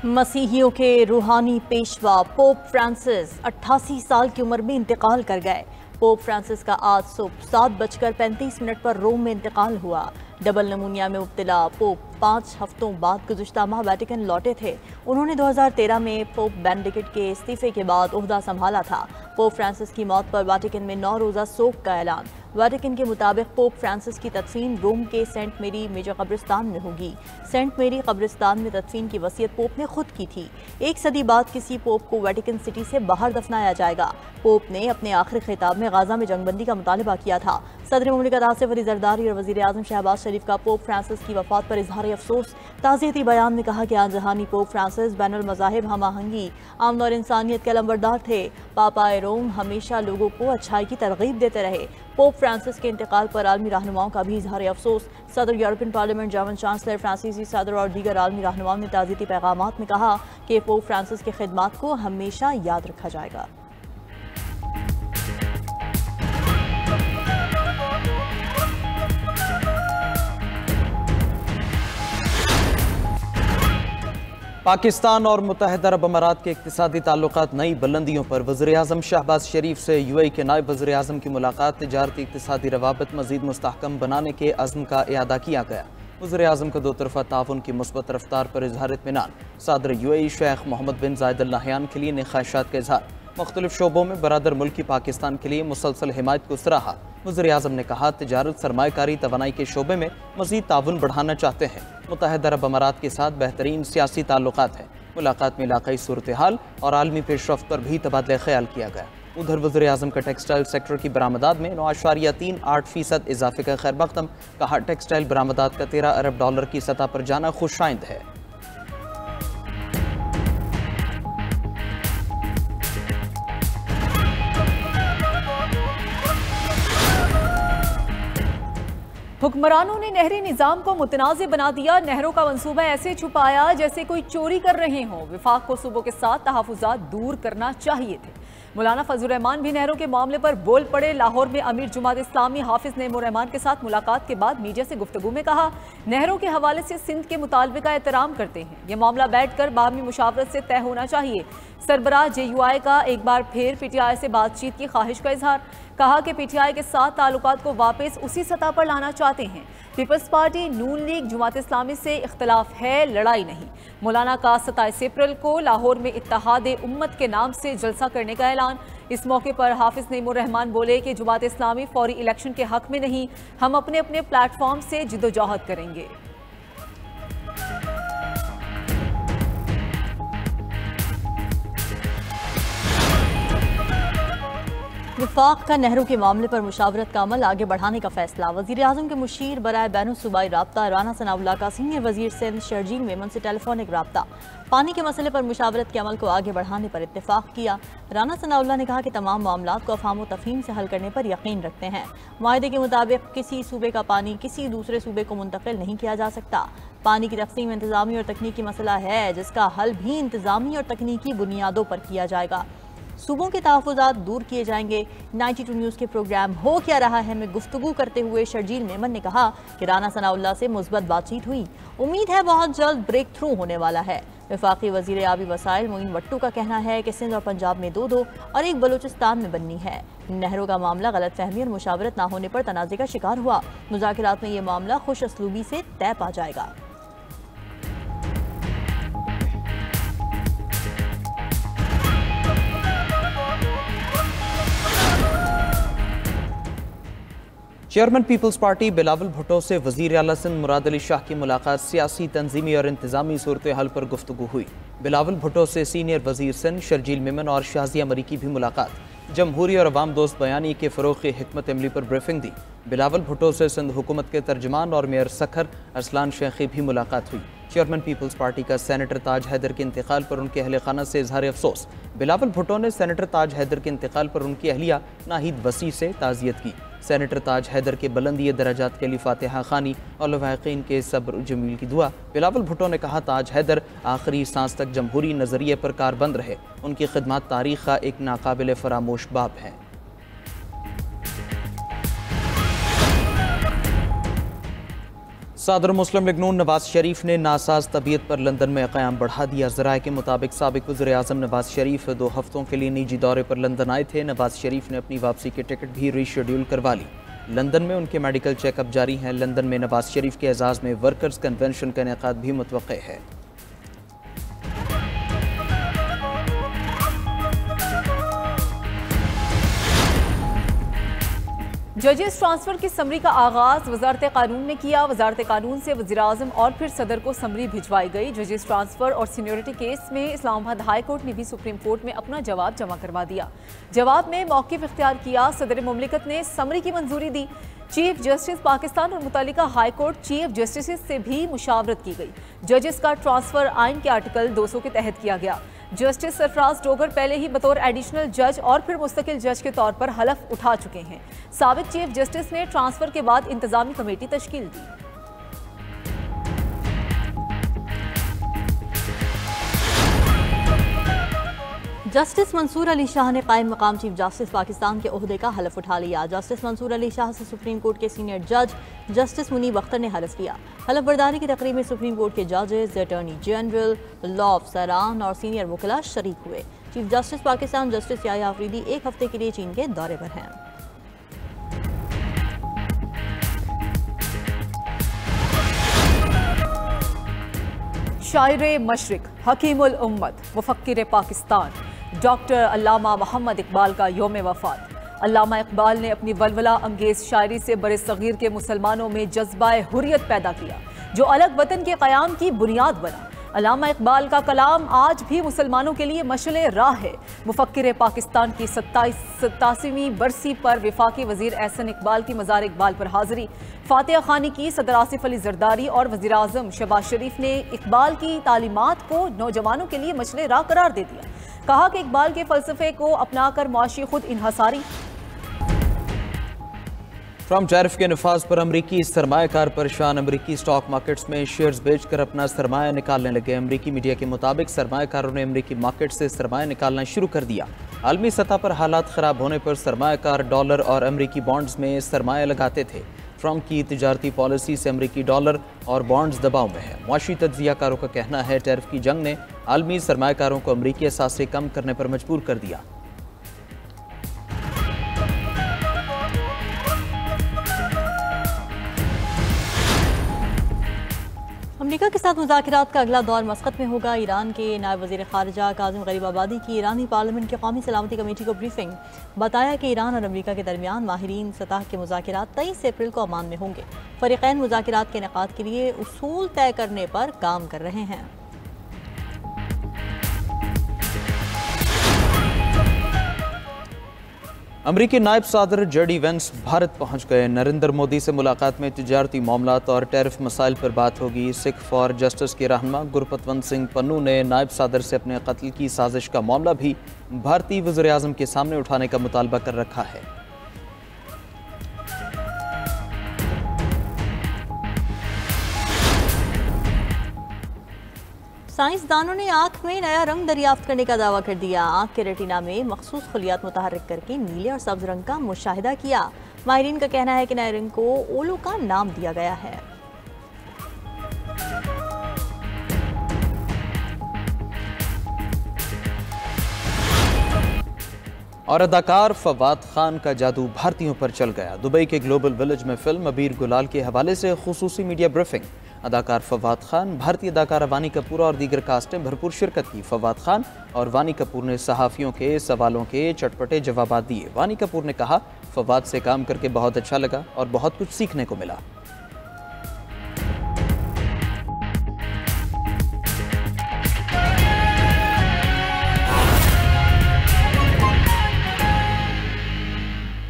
मसीहियों के रूहानी Peshwa pope Francis 88 साल की उम्र में इंतकाल कर गए। पोप फ्रांसिस का आज सुबह 7:35 पर रोम में इंतकाल हुआ। डबल नमूनिया में मुब्तला पोप 5 हफ्तों बाद गुज़िश्ता माह वेटिकन लौटे थे। उन्होंने 2013 में पोप बेनेडिक्ट के इस्तीफे के बाद ओहदा संभाला था। पोप फ्रांसिस की मौत पर वेटिकन में 9 रोज़ा शोक का ऐलान। वेटिकन के मुताबिक पोप फ्रांसिस की तदफीन रोम के सेंट मेरी मेजर कब्रिस्तान में होगी। सेंट मेरी कब्रिस्तान में तदफीन की वसीयत पोप ने खुद की थी। 1 सदी बाद किसी पोप को वेटिकन सिटी से बाहर दफनाया जाएगा। पोप ने अपने आखिरी खिताब में गाजा में जंगबंदी का मुतालबा किया था। सदर मुमलिकत आसिफ अली जरदारी और वज़ीर आज़म शहबाज शरीफ का पोप फ्रांसिस की वफात पर इजहार अफसोस। ताज़ियती बयान में कहा कि आजहानी पोप फ्रांसिस बैनुल मज़ाहिब हम आहंगी, अमन और इंसानियत के अलंबरदार थे। पापा रोम हमेशा लोगों को अच्छाई की तरगीब देते रहे। पोप फ्रांसिस के इंतकाल पर आलमी रहनुमाओं का भी इजहार अफसोस। सदर यूरोपियन पार्लियामेंट, जर्मन चांसलर, फ्रांसीसी सदर और दीगर आलमी रहनुमाओं ने ताज़ियती पैगामात में कहा कि पोप फ्रांसिस की खिदमात को हमेशा याद रखा जाएगा। पाकिस्तान और मुत्तहिदा अरब अमारात के इक़्तिसादी ताल्लुकात नई बुलंदियों पर। वज़ीर आज़म शहबाज शरीफ से UAE के नायब वज़ीर आज़म की मुलाकात। तिजारती इक़्तिसादी रवाबत मज़ीद मुस्तहकम बनाने के अज़्म का इआदा किया गया। वज़ीर आज़म का 2 तरफ़ा ताउन की मुस्बत रफ्तार पर इज़हार इत्मीनान। सदर UAE शेख मोहम्मद बिन ज़ायद अल नहयान के लिए नए ख्वाहिशात का इज़हार। मुख्तलिफ शोबों में बरादर मुल्की पाकिस्तान के लिए मुसलसल हिमायत को सराहा। वज़ीर आज़म ने कहा, तिजारत, सरमायाकारी, तवानाई के शोबे में मज़ीद ताउन बढ़ाना चाहते हैं। मुत्तहिदा अरब अमारात के साथ बेहतरीन सियासी ताल्लुकात हैं। मुलाकात में इलाकाई सूरत हाल और आलमी पेशरफ्त पर भी तबादला ख्याल किया गया। उधर वज़ीर आज़म का टेक्सटाइल सेक्टर की बरामदात में 9.38% इजाफे का खैर मकदम। कहा, टेक्सटाइल बरामदात का $13 अरब की सतह पर जाना खुशाइंद है। हुक्मरानों ने नहरी निज़ाम को मुतनाज़ बना दिया। नहरों का मंसूबा ऐसे छुपाया जैसे कोई चोरी कर रहे हों। विफाक को सूबों के साथ तहफ़्फ़ुज़ात दूर करना चाहिए थे। मौलाना फजल रहमान भी नहरों के मामले पर बोल पड़े। लाहौर में अमीर जमात इस्लामी हाफिज नईमुर रहमान के साथ मुलाकात के बाद मीडिया से गुफ्तगू में कहा, नहरों के हवाले से सिंध के मुतालबे का एहतराम करते हैं। यह मामला बैठ कर बाहमी मुशावरत से तय होना चाहिए। सरबराह JUI का एक बार फिर PTI से बातचीत की ख्वाहिश का इजहार। कहा कि PTI के साथ ताल्लुकात को वापस उसी सतह पर लाना चाहते हैं। पीपल्स पार्टी, नून लीग, जमात इस्लामी से इख्तलाफ है, लड़ाई नहीं। मौलाना का 27 अप्रैल को लाहौर में इत्तेहाद उम्मत के नाम से जलसा करने का ऐलान। इस मौके पर हाफिज नईमुर रहमान बोले कि जमात इस्लामी फौरी इलेक्शन के हक में नहीं, हम अपने अपने प्लेटफॉर्म से जिद्दोजहद करेंगे। वफाक का नहरों के मामले पर मुशावरत का अमल आगे बढ़ाने का फैसला। वज़ीर आज़म के मुशीर बराए बैनुल सूबाई राब्ता राना सनाउल्लाह का सीनियर वज़ीर सिंध शर्जील मेमन से टेलीफोनिक राब्ता। पानी के मसले पर मुशावरत के अमल को आगे बढ़ाने पर इत्तेफाक किया। राना सनाउल्लाह ने कहा कि तमाम मामलात को अफ़हाम व तफ़हीम से हल करने पर यकीन रखते हैं। मुआहदे के मुताबिक किसी सूबे का पानी किसी दूसरे सूबे को मुंतकिल नहीं किया जा सकता। पानी की तकसीम इंतज़ामी और तकनीकी मसला है, जिसका हल भी इंतज़ामी और तकनीकी बुनियादों पर किया जाएगा। सूबों के तहफ़्फ़ुज़ात दूर किए जाएंगे। 92 न्यूज़ के प्रोग्राम हो क्या रहा है में गुफ्तगू करते हुए शर्जील मेमन ने कहा कि राना सनाउल्लाह से मुस्बत बातचीत हुई। उम्मीद है बहुत जल्द ब्रेक थ्रू होने वाला है। वफाकी वज़ीर आबी वसाइल मोइन वट्टू का कहना है कि सिंध और पंजाब में 2-2 और एक बलूचिस्तान में बननी है। नहरों का मामला गलत फहमी और मुशावरत ना होने पर तनाज़े का शिकार हुआ। मुज़ाकिरात में ये मामला खुश असलूबी से तय पा जाएगा। Chairman people's party Bilawal Bhutto से वज़ीर आला सिंध मुराद अली शाह की मुलाकात। सियासी, तंजीमी और इंतजामी सूरत हाल पर गुफ्तगू हुई। बिलावल भुट्टो से सीनियर वज़ीर सिंध शर्जील मेमन और शाजिया मरी की भी मुलाकात। जमहूरी और अवाम दोस्त बयानी के फ़रोग़ की हिकमत अमली पर ब्रीफिंग दी। बिलावल भुट्टो से सिंध हुकूमत के तर्जमान और मेयर सखर अरसलान शेखी भी मुलाकात हुई। चेयरमैन पीपल्स पार्टी का सेनेटर ताज हैदर के इंतकाल पर उनके अहल खाना से इजहार अफसोस। बिलावल भुट्टो ने सेनेटर ताज हैदर के इंतकाल पर उनकी अहलिया नाहिद वसी से ताज़ियत की। सेनेटर ताज हैदर के बुलंदी दराजात के लिए फातिहा खानी और लवाहिकीन के सब्र जमील की दुआ। बिलावल भुट्टो ने कहा, ताज हैदर आखिरी सांस तक जमहूरी नज़रिए पर कारबंद रहे। उनकी खिदमत तारीख़ का एक नाकाबिल फरामोश बाब है। सदर मुस्लिम लीग नून नवाज शरीफ ने नासाज तबीयत पर लंदन में क़याम बढ़ा दिया। ज़राए के मुताबिक साबिक़ वज़ीर-ए-आज़म नवाज शरीफ 2 हफ्तों के लिए निजी दौरे पर लंदन आए थे। नवाज शरीफ ने अपनी वापसी की टिकट भी रीशेड्यूल करवा ली। लंदन में उनके मेडिकल चेकअप जारी हैं। लंदन में नवाज शरीफ के एजाज़ में वर्कर्स कन्वेंशन का इनेकाद भी मुतवक्के है। जजेस ट्रांसफर की समरी का आगाज वजारत कानून ने किया। वजारत कानून से वज़ीर-ए-आज़म और फिर सदर को समरी भिजवाई गई। जजेस ट्रांसफर और सीनियरिटी केस में इस्लामाबाद हाई कोर्ट ने भी सुप्रीम कोर्ट में अपना जवाब जमा करवा दिया। जवाब में मौक़िफ़ इख्तियार किया। सदर मुमलिकत ने समरी की मंजूरी दी। चीफ जस्टिस पाकिस्तान और मुतल्लिका हाई कोर्ट चीफ जस्टिस से भी मुशावरत की गई। जजेस का ट्रांसफर आइन के आर्टिकल 200 के तहत किया गया। जस्टिस सरफराज डोगर पहले ही बतौर एडिशनल जज और फिर मुस्तकिल जज के तौर पर हलफ उठा चुके हैं। साबिक चीफ जस्टिस ने ट्रांसफर के बाद इंतजामी कमेटी तश्कील दी। जस्टिस मंसूर अली शाह ने कायम मकाम चीफ जस्टिस पाकिस्तान के ओहदे का हलफ उठा लिया। जस्टिस मंसूर अली शाह से सुप्रीम कोर्ट के सीनियर जज जस्टिस मुनीब अख्तर ने हलफ लिया। हलफ बर्दारी की तकरीब में सुप्रीम कोर्ट के जजेस, अटॉर्नी जनरल, लॉ अफसरान और सीनियर वकला शरीक हुए। Chief justice Pakistan justice Yahya Afridi 1 हफ्ते के लिए चीन के दौरे पर हैं। शायर मशरिक, हकीमुल उम्मत, मुफक्किर पाकिस्तान डॉक्टर अल्लामा मोहम्मद इकबाल का यौम वफ़ात। अल्लामा इकबाल ने अपनी वलवला अंगेज़ शायरी से बरे सगीर के मुसलमानों में जज्बा हुर्रियत पैदा किया, जो अलग वतन के क़याम की बुनियाद बना। अल्लामा इकबाल का कलाम आज भी मुसलमानों के लिए मशअले राह है। मुफक्किर पाकिस्तान की 87वीं बरसी पर वफाकी वज़ीर एहसन इकबाल की मज़ार इकबाल पर हाज़िरी। फातिहा खानी की सदर आसिफ अली जरदारी और वज़ीर-ए-आज़म शहबाज शरीफ ने इकबाल की तालीमात को नौजवानों के लिए मशअले राह करार दे दिया। कहा कि इकबाल के फ़लसफ़े को अपनाकर मुआशी खुद इन्हसारी। ट्रम्प टैरिफ के नफाज पर अमरीकी सरमायाकार परेशान। अमरीकी स्टॉक मार्केट्स में शेयर्स बेचकर अपना सरमाया निकालने लगे। अमरीकी मीडिया के मुताबिक सरमायाकारों ने अमरीकी मार्केट से सरमाया निकालना शुरू कर दिया। आलमी सतह पर हालात ख़राब होने पर सरमायाकार डॉलर और अमरीकी बॉन्ड्स में सरमाया लगाते थे। ट्रम्प की तिजारती पॉलिसी से अमरीकी डॉलर और बॉन्ड्स दबाव में है। मुआशी तज्ज़ियाकारों का कहना है टैरिफ की जंग ने आलमी सरमायाकारों को अमरीकी असासे कम करने पर मजबूर कर दिया। अमेरिका के साथ मुज़ाकरात का अगला दौर मस्कत में होगा। ईरान के नायब वज़ीर ख़ारिजा काज़िम ग़रीबाबादी की ईरानी पार्लियामेंट की कौमी सलामती कमेटी को ब्रीफिंग। बताया कि ईरान और अमेरिका के दरमियान माहिरीन सतह के मुज़ाकरात 23 अप्रैल को अमान में होंगे। फ़रीक़ैन मुज़ाकरात के इनेक़ाद के लिए उसूल तय करने पर काम कर रहे हैं। अमरीकी नायब सदर जेडी वेंस भारत पहुंच गए। नरेंद्र मोदी से मुलाकात में तिजारती मामलात और टैरिफ मसाइल पर बात होगी। सिख फॉर जस्टिस के रहनुमा गुरपतवंत सिंह पन्नू ने नायब सदर से अपने कत्ल की साजिश का मामला भी भारतीय वज़ीर-ए-आज़म के सामने उठाने का मुतालबा कर रखा है। साइंसदानों ने आँख में नया रंग दरियाफ्त करने का दावा कर दिया। आँख के रेटिना में मखसूस खलियात मुतहर्रिक करके नीले और सब्ज रंग का मुशाहिदा किया। माहिरीन का कहना है कि नए रंग को ओलो का नाम दिया गया है। और अदाकार फवाद खान का जादू भारतीयों पर चल गया। दुबई के ग्लोबल विलेज में फिल्म अबीर गुलाल के हवाले से खुसूसी मीडिया ब्रीफिंग। अदाकार फवाद खान, भारतीय अदाकारा वानी कपूर और दीगर कास्ट ने भरपूर शिरकत की। फवाद खान और वानी कपूर ने सहाफ़ियों के सवालों के चटपटे जवाब दिए। वानी कपूर ने कहा, फवाद से काम करके बहुत अच्छा लगा और बहुत कुछ सीखने को मिला।